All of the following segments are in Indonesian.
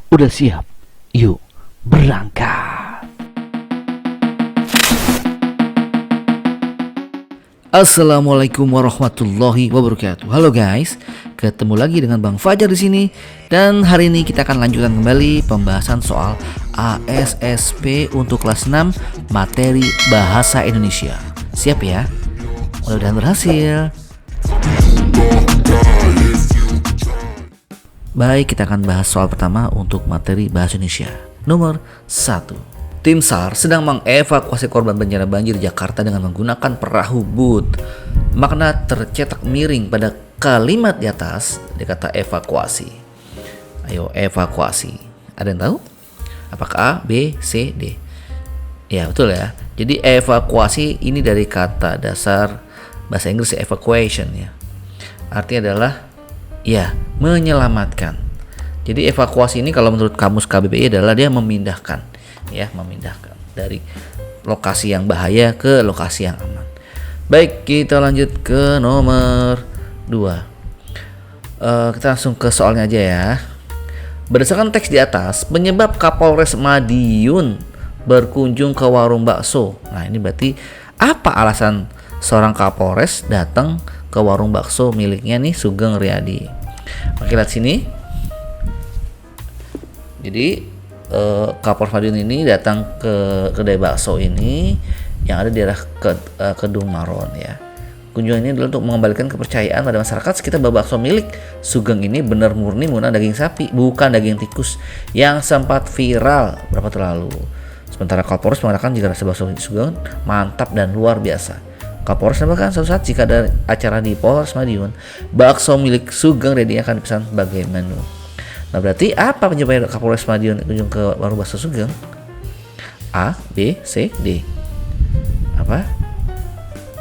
Udah siap? Yuk, berangkat. Assalamualaikum warahmatullahi wabarakatuh. Halo guys, ketemu lagi dengan Bang Fajar di sini. Dan hari ini kita akan lanjutkan kembali pembahasan soal ASSP untuk kelas 6 materi Bahasa Indonesia. Siap ya? Mudah-mudahan berhasil. Baik, kita akan bahas soal pertama untuk materi Bahasa Indonesia. Nomor 1. Tim SAR sedang mengevakuasi korban bencana banjir Jakarta dengan menggunakan perahu boot. Makna tercetak miring pada kalimat di atas di kata evakuasi. Ayo, evakuasi. Ada yang tahu? Apakah A, B, C, D? Ya, betul ya. Jadi evakuasi ini dari kata dasar bahasa Inggris evacuation ya. Artinya adalah ya, menyelamatkan. Jadi evakuasi ini kalau menurut kamus KBBI adalah dia memindahkan dari lokasi yang bahaya ke lokasi yang aman. Baik, kita lanjut ke nomor 2. Kita langsung ke soalnya aja ya. Berdasarkan teks di atas, penyebab Kapolres Madiun berkunjung ke warung bakso. Nah, ini berarti apa alasan seorang Kapolres datang ke warung bakso miliknya nih Sugeng Riyadi. Oke, lihat sini. Jadi Kapolres Madiun ini datang ke kedai bakso ini yang ada di daerah Kedung Maron ya. Kunjungan ini adalah untuk mengembalikan kepercayaan pada masyarakat sekitar bahwa bakso milik Sugeng ini benar murni menggunakan daging sapi, bukan daging tikus yang sempat viral beberapa tahun lalu. Sementara Kapolres mengatakan jika rasa bakso Sugeng mantap dan luar biasa. Kapolres menambahkan suatu saat jika ada acara di Polres Madiun, bakso milik Sugeng Riyadi akan dipesan sebagai menu. Nah, berarti apa penyebab Kapolres Madiun kunjung ke warung bakso Sugeng? A, B, C, D. Apa?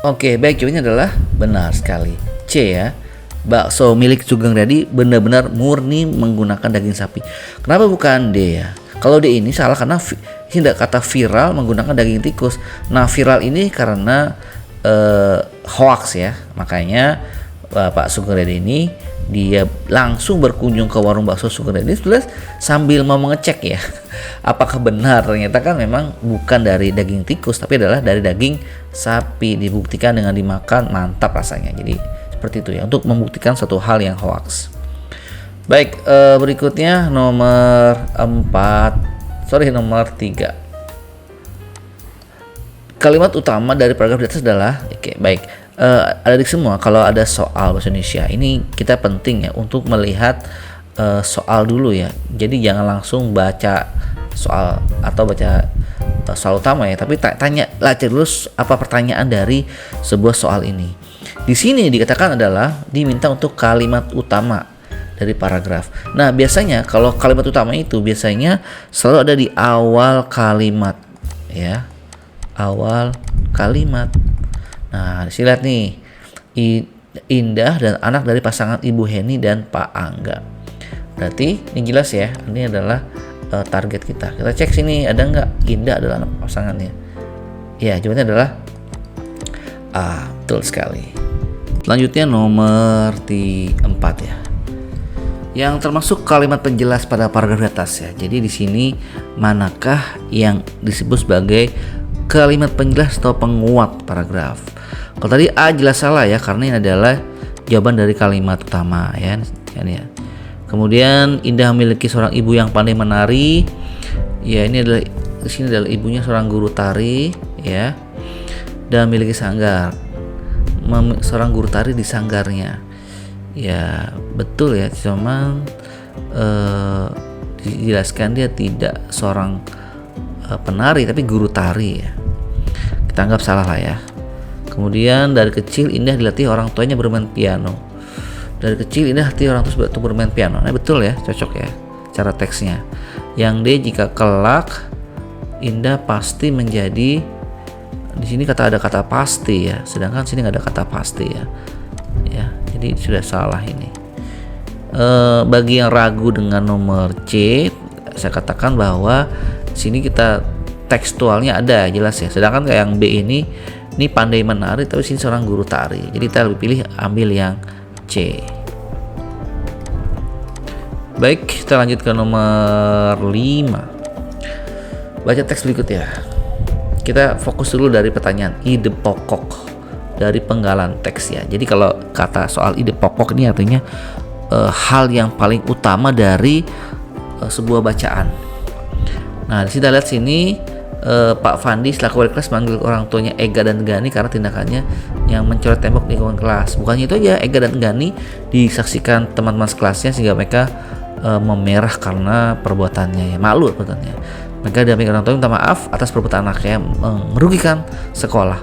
Oke, baik, jawabannya adalah benar sekali. C ya. Bakso milik Sugeng Riyadi benar-benar murni menggunakan daging sapi. Kenapa bukan D ya? Kalau D ini salah karena tidak kata viral menggunakan daging tikus. Nah, viral ini karena hoax ya. Makanya Pak Sugeng Riyadi ini dia langsung berkunjung ke warung bakso Sugeng Riyadi sambil mau mengecek ya apakah benar ternyata kan memang bukan dari daging tikus tapi adalah dari daging sapi. Dibuktikan dengan dimakan mantap rasanya. Jadi seperti itu ya, untuk membuktikan satu hal yang hoax. Baik, berikutnya nomor 3. Kalimat utama dari paragraf di atas adalah adik semua, kalau ada soal bahasa Indonesia ini kita penting ya untuk melihat soal dulu ya. Jadi jangan langsung baca soal atau baca soal utama ya, tapi tanya dulu apa pertanyaan dari sebuah soal ini. Di sini dikatakan adalah diminta untuk kalimat utama dari paragraf. Nah, biasanya kalau kalimat utama itu biasanya selalu ada di awal kalimat ya. Awal kalimat. Nah, disini lihat nih, Indah dan anak dari pasangan Ibu Heni dan Pak Angga. Berarti ini jelas ya, ini adalah target kita. Kita cek sini ada nggak Indah adalah anak pasangannya. Ya, jawabannya adalah A, betul sekali. Selanjutnya nomor 4 ya. Yang termasuk kalimat penjelas pada paragraf di atas ya. Jadi di sini manakah yang disebut sebagai kalimat penjelas atau penguat paragraf? Kalau tadi A jelas salah ya, karena ini adalah jawaban dari kalimat utama ya. Kemudian Indah memiliki seorang ibu yang pandai menari. Ya, ini adalah di sini adalah ibunya seorang guru tari ya. Dan memiliki sanggar. Seorang guru tari di sanggarnya. Ya, betul ya, cuman dijelaskan dia tidak seorang penari tapi guru tari ya. Kita anggap salah lah ya. Kemudian dari kecil Indah dilatih orang tuanya bermain piano. Dari kecil Indah dilatih orang tuanya bermain piano. Nah, betul ya, cocok ya cara teksnya. Yang D, jika kelak Indah pasti menjadi, di sini ada kata pasti ya, sedangkan sini nggak ada kata pasti ya. Ya, jadi sudah salah ini. Bagi yang ragu dengan nomor C, saya katakan bahwa sini kita tekstualnya ada jelas ya. Sedangkan kayak yang B ini pandai menari tapi sini seorang guru tari. Jadi kita lebih pilih ambil yang C. Baik, kita lanjut ke nomor 5. Baca teks berikut ya. Kita fokus dulu dari pertanyaan ide pokok dari penggalan teks ya. Jadi kalau kata soal ide pokok ini artinya hal yang paling utama dari sebuah bacaan. Nah, di sini kita lihat sini Pak Fandi selaku wali kelas manggil orang tuanya Ega dan Gani karena tindakannya yang mencoret tembok di lingkungan kelas. Bukannya itu aja, Ega dan Gani disaksikan teman-teman sekelasnya sehingga mereka memerah karena perbuatannya ya, malu perbuatannya. Mereka didampingi orang tua minta maaf atas perbuatan anaknya yang merugikan sekolah.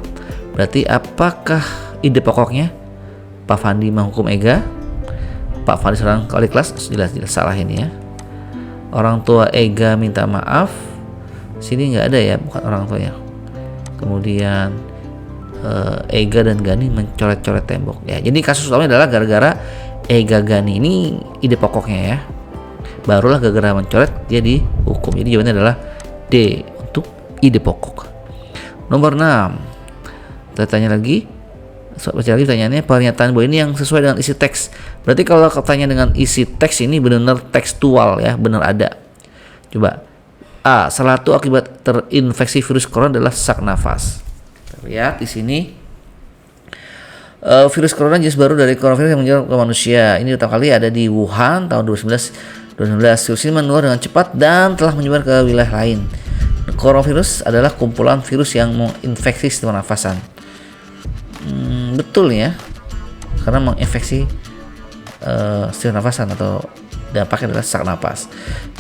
Berarti apakah ide pokoknya Pak Fandi menghukum Ega? Pak Fandi seorang wali kelas, jelas-jelas salah ini ya. Orang tua Ega minta maaf, sini nggak ada ya, bukan orang tuanya. Kemudian Ega dan Gani mencoret-coret tembok ya. Jadi kasus utamanya adalah gara-gara Ega Gani ini ide pokoknya ya. Barulah gara-gara mencoret dia dihukum. Jadi jawabannya adalah D untuk ide pokok. Nomor 6. Kita tanya lagi. Baca lagi pertanyaannya, pernyataan bahwa ini yang sesuai dengan isi teks. Berarti kalau katanya dengan isi teks ini benar-benar tekstual ya, benar ada. Coba. A. Salah satu akibat terinfeksi virus corona adalah sesak nafas. Kita lihat di sini. Virus corona jenis baru dari coronavirus yang menyerang ke manusia. Ini pertama kali ada di Wuhan tahun 2019. Virus ini menular dengan cepat dan telah menyebar ke wilayah lain. Coronavirus adalah kumpulan virus yang menginfeksi sistem pernafasan. Betul ya, karena menginfeksi sistem pernafasan atau dampaknya adalah sesak napas.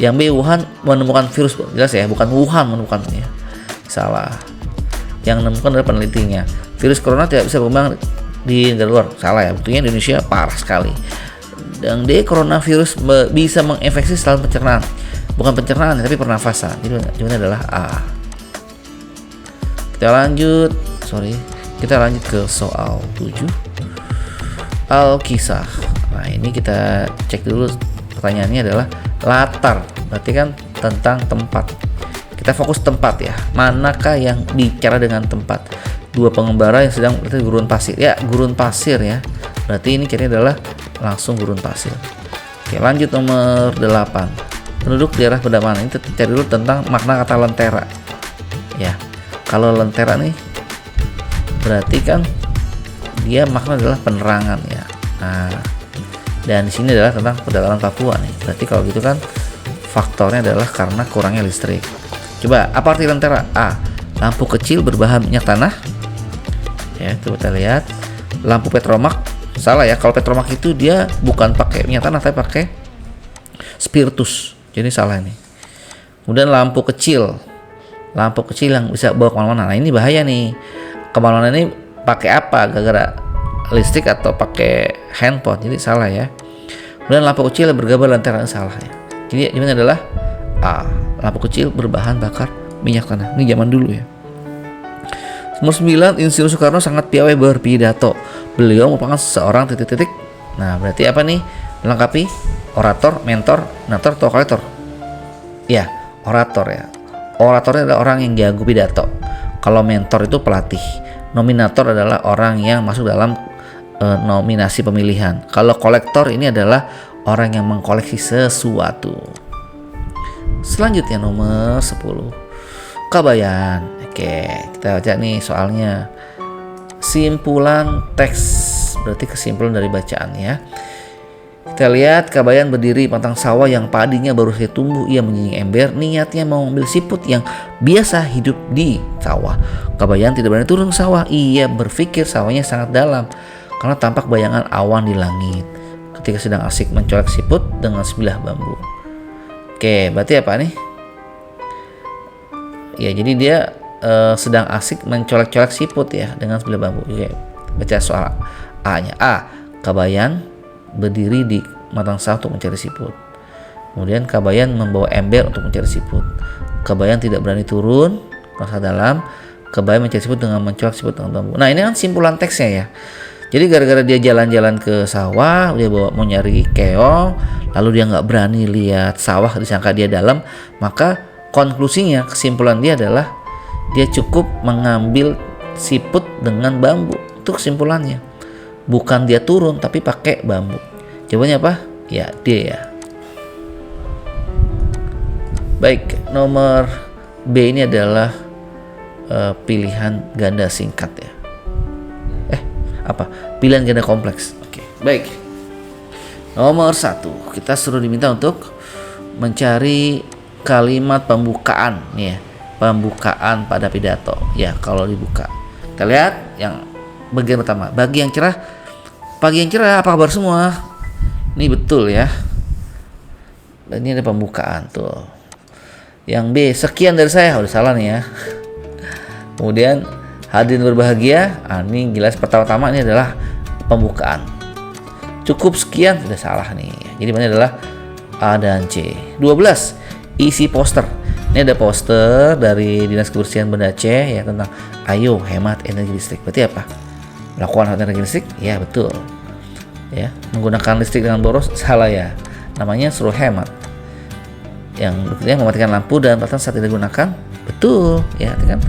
Yang B, Wuhan menemukan virus, jelas ya, bukan Wuhan menemukannya, salah. Yang menemukan adalah penelitinya. Virus corona tidak bisa berkembang di negara luar, salah ya, buktinya di Indonesia parah sekali. Dan D, coronavirus bisa menginfeksi saluran pencernaan, bukan pencernaan tapi pernafasan. Jadi jawabannya adalah A. Kita lanjut ke soal 7. Al-Kisah. Nah, ini kita cek dulu. Pertanyaannya adalah latar, berarti kan tentang tempat. Kita fokus tempat ya. Manakah yang bicara dengan tempat? Dua pengembara yang sedang berada di gurun pasir. Ya, gurun pasir ya. Berarti ini kira adalah langsung gurun pasir. Oke, lanjut nomor 8. Penduduk daerah pedalaman. Ini cari dulu tentang makna kata lentera. Ya. Kalau lentera nih berarti kan dia makna adalah penerangan ya. Nah, dan di sini adalah tentang pedalaman Papua nih. Berarti kalau gitu kan faktornya adalah karena kurangnya listrik. Coba apa arti lentera? A. Lampu kecil berbahan minyak tanah. Ya, coba kita lihat. Lampu petromak. Salah ya, kalau petromak itu dia bukan pakai minyak tanah tapi pakai spiritus. Jadi salah ini. Kemudian lampu kecil yang bisa bawa kemana-mana. Nah, ini bahaya nih. Kemana-mana ini pakai apa? Gara-gara listrik atau pakai handphone, jadi salah ya. Kemudian lampu kecil bergambar lentera, salah ya. Jadi jawabannya adalah A. Lampu kecil berbahan bakar minyak tanah. Ini zaman dulu ya. Nomor 9. Insinyur Soekarno sangat piawai berpidato. Beliau merupakan seorang titik-titik. Nah, berarti apa nih? Melengkapi orator, mentor, nator, atau kolektor? Ya, orator ya. Oratornya adalah orang yang jago pidato. Kalau mentor itu pelatih. Nominator adalah orang yang masuk dalam nominasi pemilihan. Kalau kolektor ini adalah orang yang mengkoleksi sesuatu. Selanjutnya nomor 10. Kabayan. Oke, kita baca nih soalnya. Simpulan teks, berarti kesimpulan dari bacaan ya. Kita lihat Kabayan berdiri pantang sawah yang padinya baru saja tumbuh. Ia menyinying ember, niatnya mau mengambil siput yang biasa hidup di sawah. Kabayan tidak berani turun ke sawah. Ia berpikir sawahnya sangat dalam karena tampak bayangan awan di langit ketika sedang asik mencolek siput dengan sebilah bambu. Oke, berarti apa nih? Ya, jadi dia sedang asik mencolek-colek siput ya dengan sebilah bambu. Oke, baca soal A-nya. A. Kabayan berdiri di matang sawah untuk mencari siput. Kemudian Kabayan membawa ember untuk mencari siput. Kabayan tidak berani turun rasa dalam. Kabayan mencari siput dengan mencolek siput dengan bambu. Nah, ini kan simpulan teksnya ya. Jadi gara-gara dia jalan-jalan ke sawah, dia mau nyari keong, lalu dia nggak berani lihat sawah, disangka dia dalam, maka konklusinya, kesimpulan dia adalah dia cukup mengambil siput dengan bambu. Itu kesimpulannya. Bukan dia turun tapi pakai bambu. Jawabannya apa? Ya, D ya. Baik, nomor B ini adalah pilihan ganda singkat ya. Pilihan ganda kompleks. Oke, baik. Nomor 1, kita suruh diminta untuk mencari kalimat pembukaan nih ya. Pembukaan pada pidato. Ya, kalau dibuka. Kita lihat yang bagian pertama. Pagi yang cerah, apa kabar semua? Ini betul ya. Dan ini ada pembukaan tuh. Yang B, sekian dari saya. Udah salah nih ya. Kemudian hadirin berbahagia. Ini jelas pertama-tama ini adalah pembukaan. Cukup sekian, sudah salah nih. Jadi ini adalah A dan C. 12, isi poster. Ini ada poster dari Dinas Kebersihan Banda Aceh ya tentang ayo hemat energi listrik. Berarti apa? Melakukan hemat energi listrik? Ya betul. Ya, menggunakan listrik dengan boros salah ya. Namanya suruh hemat. Yang berikutnya mematikan lampu dan peralatan saat tidak digunakan. Betul ya, kan?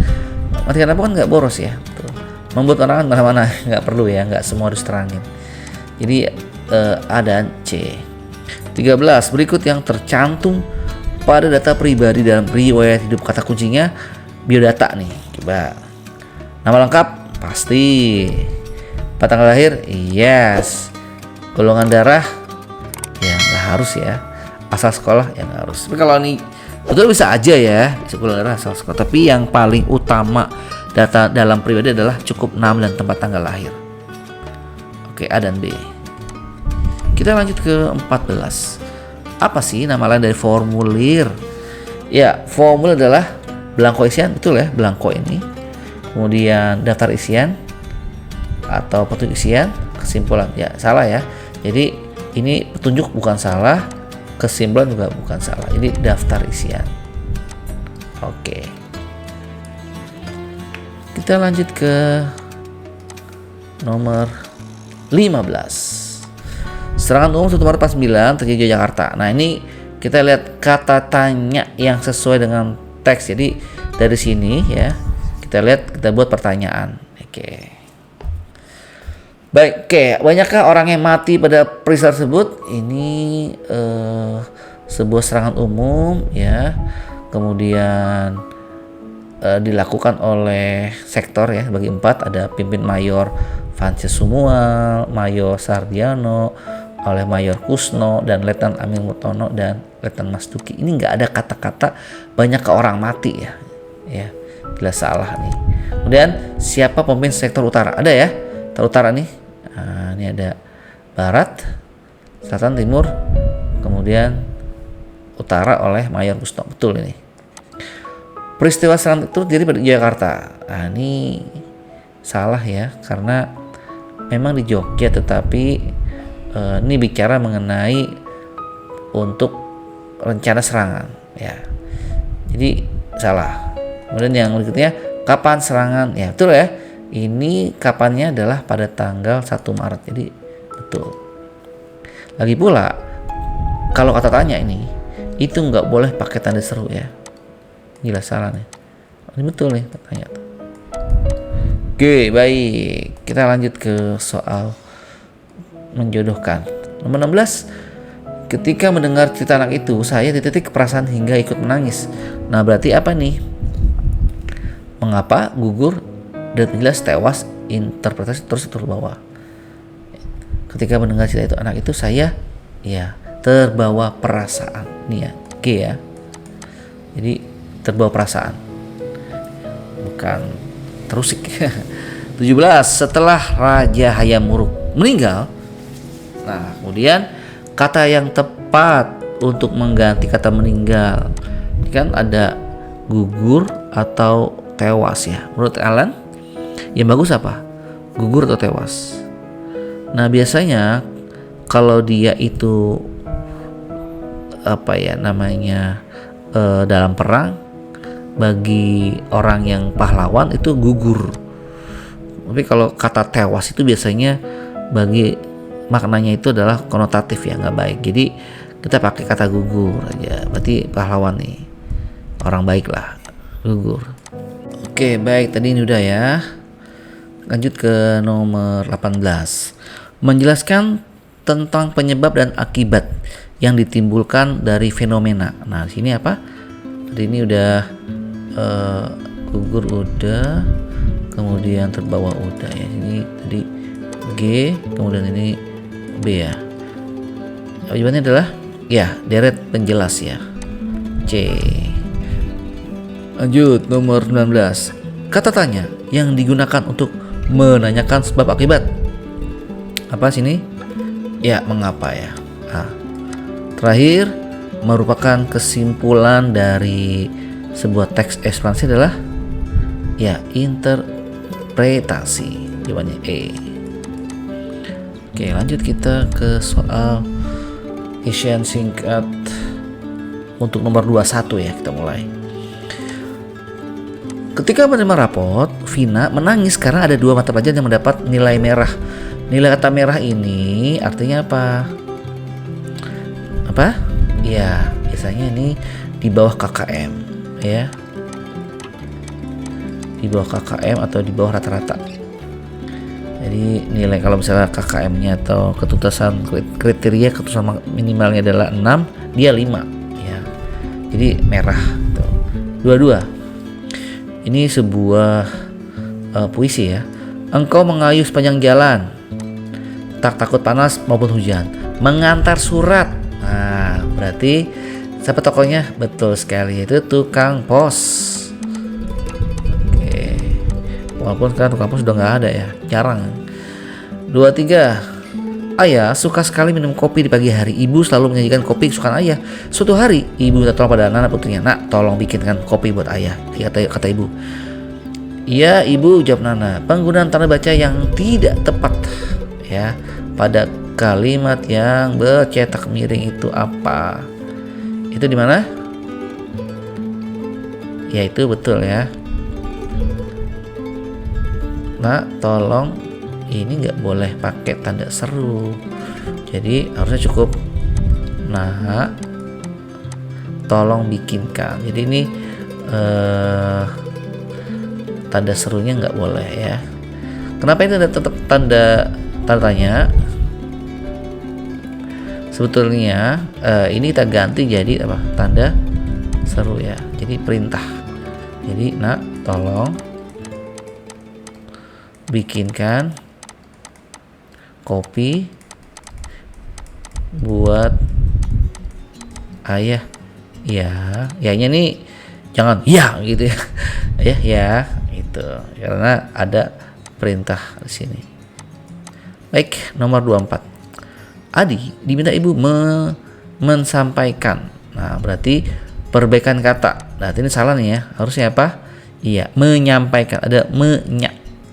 Matikan lampu kan nggak boros ya. Betul. Membuat orang mana-mana nggak perlu ya, nggak semua harus terangin. Jadi A dan C. 13, berikut yang tercantum pada data pribadi dalam riwayat hidup kata kuncinya biodata nih. Coba. Nama lengkap pasti. Tanggal lahir yes. Golongan darah ya nggak harus ya. Asal sekolah ya nggak harus. Tapi kalau ini betul bisa aja ya, bisa golongan darah asal sekolah. Tapi yang paling utama data dalam pribadi adalah cukup nama dan tempat tanggal lahir. Oke, A dan B. Kita lanjut ke 14. Apa sih nama lain dari formulir? Ya, formulir adalah belangko isian, betul ya, belangko ini. Kemudian daftar isian atau petunjuk isian, kesimpulan. Ya, salah ya. Jadi ini petunjuk bukan salah, kesimpulan juga bukan salah. Jadi daftar isian. Oke. Kita lanjut ke nomor 15. Serangan umum 1 Maret 49 terjadi di Jakarta. Nah, ini kita lihat kata tanya yang sesuai dengan teks. Jadi dari sini ya, kita buat pertanyaan. Oke. Baik, oke. Banyakkah orang yang mati pada peristiwa tersebut? Ini sebuah serangan umum ya. Kemudian dilakukan oleh sektor ya, bagi 4. Ada pimpin Mayor Francis Sumual, Mayor Sardiano, oleh Mayor Kusno dan Letnan Amil Mutono dan Letnan Mas Duki. Ini nggak ada kata-kata banyak ke orang mati ya. Ya, jelas salah nih. Kemudian siapa pemimpin sektor utara? Ada ya, sektor utara nih. Nah, ini ada barat, selatan, timur, kemudian utara oleh Mayor Kusno. Betul ini. Peristiwa serangan itu terjadi pada Jakarta. Nah, ini salah ya, karena memang di Jogja, tetapi ini bicara mengenai untuk rencana serangan ya. Jadi salah. Kemudian yang berikutnya, kapan serangan? Ya betul ya. Ini kapannya adalah pada tanggal 1 Maret. Jadi betul. Lagi pula kalau kata tanya ini itu nggak boleh pakai tanda seru ya. Jelas salah nih. Ini betul nih tanya. Oke, baik. Kita lanjut ke soal menjodohkan. Nomor 16. Ketika mendengar cerita anak itu, saya titik perasaan hingga ikut menangis. Nah, berarti apa nih? Mengapa, gugur, dan jelas tewas, interpretasi terus terbawa. Ketika mendengar cerita itu anak itu, saya ya terbawa perasaan. Nih ya, G ya. Jadi terbawa perasaan. Bukan terusik. 17. Setelah Raja Hayam Wuruk meninggal, nah kemudian kata yang tepat untuk mengganti kata meninggal ini kan ada gugur atau tewas ya. Menurut Alan yang bagus apa? Gugur atau tewas? Nah, biasanya kalau dia itu apa ya namanya dalam perang, bagi orang yang pahlawan itu gugur. Tapi kalau kata tewas itu biasanya bagi maknanya itu adalah konotatif ya, nggak baik. Jadi kita pakai kata gugur aja. Berarti pahlawan nih, orang baik lah, gugur. Oke, baik, tadi ini udah ya. Lanjut ke nomor 18. Menjelaskan tentang penyebab dan akibat yang ditimbulkan dari fenomena. Nah, di sini apa? Tadi ini udah gugur udah, kemudian terbawa udah ya. Ini tadi G, kemudian ini B ya. Jawabannya adalah ya, deret penjelas ya, C. Lanjut nomor 19. Kata tanya yang digunakan untuk menanyakan sebab akibat. Apa sini? Ya, mengapa ya. Terakhir, merupakan kesimpulan dari sebuah teks ekspansi adalah ya, interpretasi. Jawabannya E. Oke, lanjut kita ke soal isian singkat untuk nomor 21 ya, kita mulai. Ketika menerima raport, Vina menangis karena ada 2 mata pelajaran yang mendapat nilai merah. Nilai kata merah ini artinya apa? Apa? Ya, biasanya ini di bawah KKM ya. Di bawah KKM atau di bawah rata-rata. Jadi nilai kalau misalnya KKM-nya atau ketuntasan kriteria ketuntasan minimalnya adalah 6, dia 5 ya. Jadi merah tuh. 22. Ini sebuah puisi ya. Engkau mengayuh sepanjang jalan, tak takut panas maupun hujan, mengantar surat. Nah, berarti siapa tokohnya? Betul sekali, itu tukang pos. Oke. Walaupun kan tukang pos udah nggak ada ya, jarang. 23. Ayah suka sekali minum kopi di pagi hari. Ibu selalu menyajikan kopi kesukaan ayah. Suatu hari ibu minta tolong pada anak putrinya. Nak, tolong bikinkan kopi buat ayah. Kata ibu. Iya ibu, jawab Nana. Penggunaan tanda baca yang tidak tepat ya pada kalimat yang bercetak miring itu apa? Itu di mana? Ya itu betul ya. Nak, tolong. Ini nggak boleh pakai tanda seru, jadi harusnya cukup nah tolong bikinkan. Jadi ini tanda serunya nggak boleh ya. Kenapa ini tetap tanda tanya? Sebetulnya ini kita ganti jadi apa? Tanda seru ya. Jadi perintah. Jadi nak tolong bikinkan kopi buat ayah. Ya, yanya nih jangan ya gitu ya. Ya, itu karena ada perintah di sini. Baik, nomor 24. Adi diminta ibu mensampaikan. Nah, berarti perbaikan kata. Nah, ini salah nih ya. Harusnya apa? Iya, menyampaikan. Ada menyampaikan.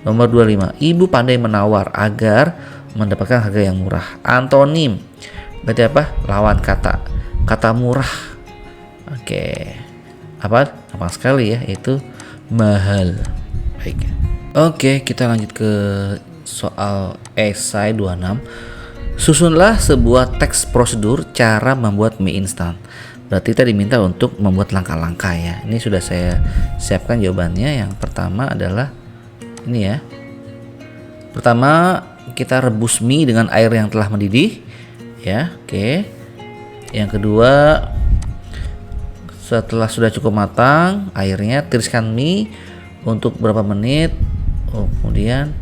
Nomor 25. Ibu pandai menawar agar mendapatkan harga yang murah. Antonim. Berarti apa? Lawan kata. Kata murah. Oke. Apa? Gampang sekali ya, itu mahal. Baik. Oke, kita lanjut ke soal esai 26. Susunlah sebuah teks prosedur cara membuat mie instan. Berarti kita diminta untuk membuat langkah-langkah ya. Ini sudah saya siapkan jawabannya. Yang pertama adalah ini ya. Pertama, kita rebus mie dengan air yang telah mendidih ya. Oke. Yang kedua, setelah sudah cukup matang airnya, tiriskan mie untuk berapa menit. Kemudian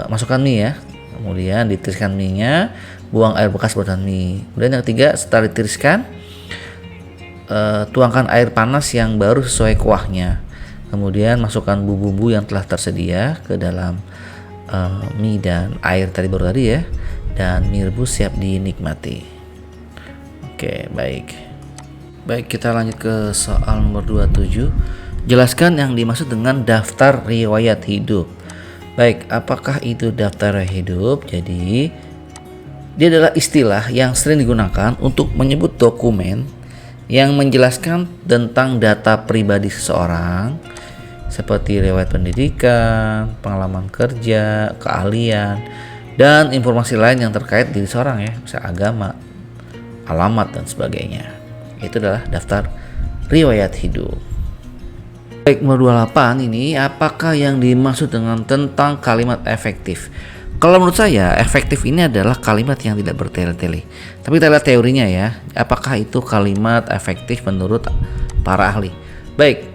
masukkan mie ya. Kemudian ditiriskan mie-nya, buang air bekas buatan mie. Kemudian yang ketiga, setelah ditiriskan, tuangkan air panas yang baru sesuai kuahnya. Kemudian masukkan bumbu-bumbu yang telah tersedia ke dalam mie dan air baru tadi ya. Dan mie rebus siap dinikmati. Oke, baik. Baik, kita lanjut ke soal nomor 27. Jelaskan yang dimaksud dengan daftar riwayat hidup. Baik, apakah itu daftar riwayat hidup? Jadi, dia adalah istilah yang sering digunakan untuk menyebut dokumen yang menjelaskan tentang data pribadi seseorang seperti riwayat pendidikan, pengalaman kerja, keahlian, dan informasi lain yang terkait diri seorang ya, misalnya agama, alamat dan sebagainya. Itu adalah daftar riwayat hidup. Baik, nomor 28 ini apakah yang dimaksud dengan tentang kalimat efektif? Kalau menurut saya efektif ini adalah kalimat yang tidak bertele-tele. Tapi kita lihat teorinya ya. Apakah itu kalimat efektif menurut para ahli? Baik.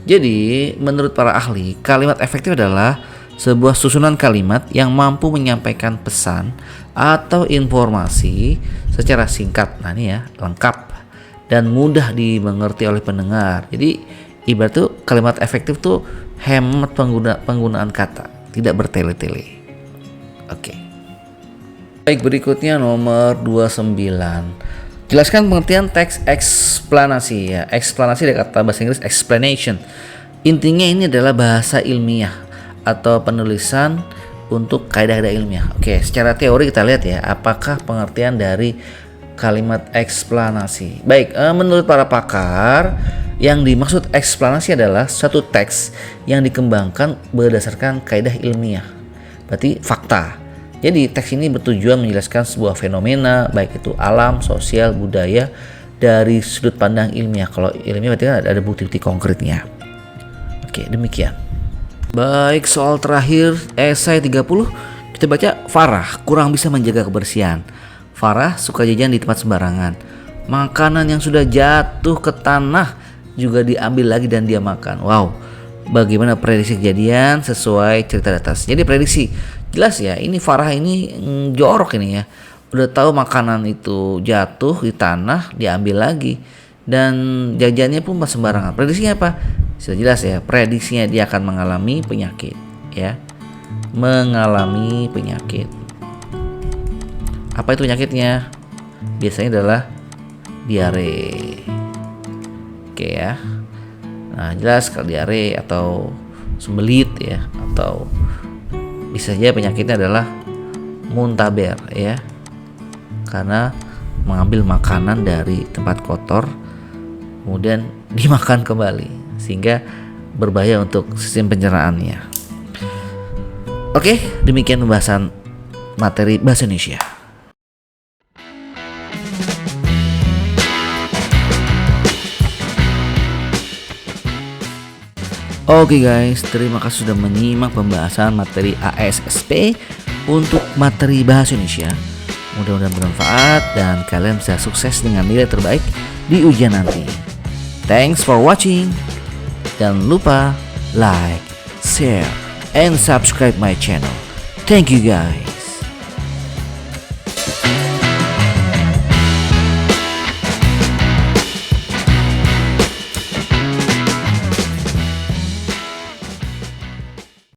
Jadi menurut para ahli, kalimat efektif adalah sebuah susunan kalimat yang mampu menyampaikan pesan atau informasi secara singkat. Nah ini ya, lengkap dan mudah dimengerti oleh pendengar. Jadi ibarat tuh kalimat efektif tuh hemat penggunaan kata, tidak bertele-tele. Oke. Baik, berikutnya nomor 29. Jelaskan pengertian teks eksplanasi ya. Eksplanasi dari kata bahasa Inggris explanation. Intinya ini adalah bahasa ilmiah atau penulisan untuk kaidah-kaidah ilmiah. Oke, secara teori kita lihat ya, apakah pengertian dari kalimat eksplanasi. Baik, menurut para pakar, yang dimaksud eksplanasi adalah suatu teks yang dikembangkan berdasarkan kaidah ilmiah. Berarti fakta. Jadi teks ini bertujuan menjelaskan sebuah fenomena, baik itu alam, sosial, budaya, dari sudut pandang ilmiah. Kalau ilmiah berarti kan ada bukti-bukti konkretnya. Oke, demikian. Baik, soal terakhir esai 30. Kita baca, Farah kurang bisa menjaga kebersihan. Farah suka jajan di tempat sembarangan. Makanan yang sudah jatuh ke tanah juga diambil lagi dan dia makan. Wow, bagaimana prediksi kejadian sesuai cerita di atas. Jadi prediksi jelas ya, ini Farah ini jorok ini ya. Udah tahu makanan itu jatuh di tanah, diambil lagi dan jajannya pun pas sembarangan. Prediksinya apa? Sudah jelas ya, prediksinya dia akan mengalami penyakit ya. Mengalami penyakit. Apa itu penyakitnya? Biasanya adalah diare. Oke ya. Nah, jelas kalau diare atau sembelit ya, atau bisa saja penyakitnya adalah muntaber ya, karena mengambil makanan dari tempat kotor kemudian dimakan kembali sehingga berbahaya untuk sistem pencernaannya. Oke, demikian pembahasan materi bahasa Indonesia. Oke guys, terima kasih sudah menyimak pembahasan materi ASSP untuk materi bahasa Indonesia. Mudah-mudahan bermanfaat dan kalian bisa sukses dengan nilai terbaik di ujian nanti. Thanks for watching. Jangan lupa like, share, and subscribe my channel. Thank you guys.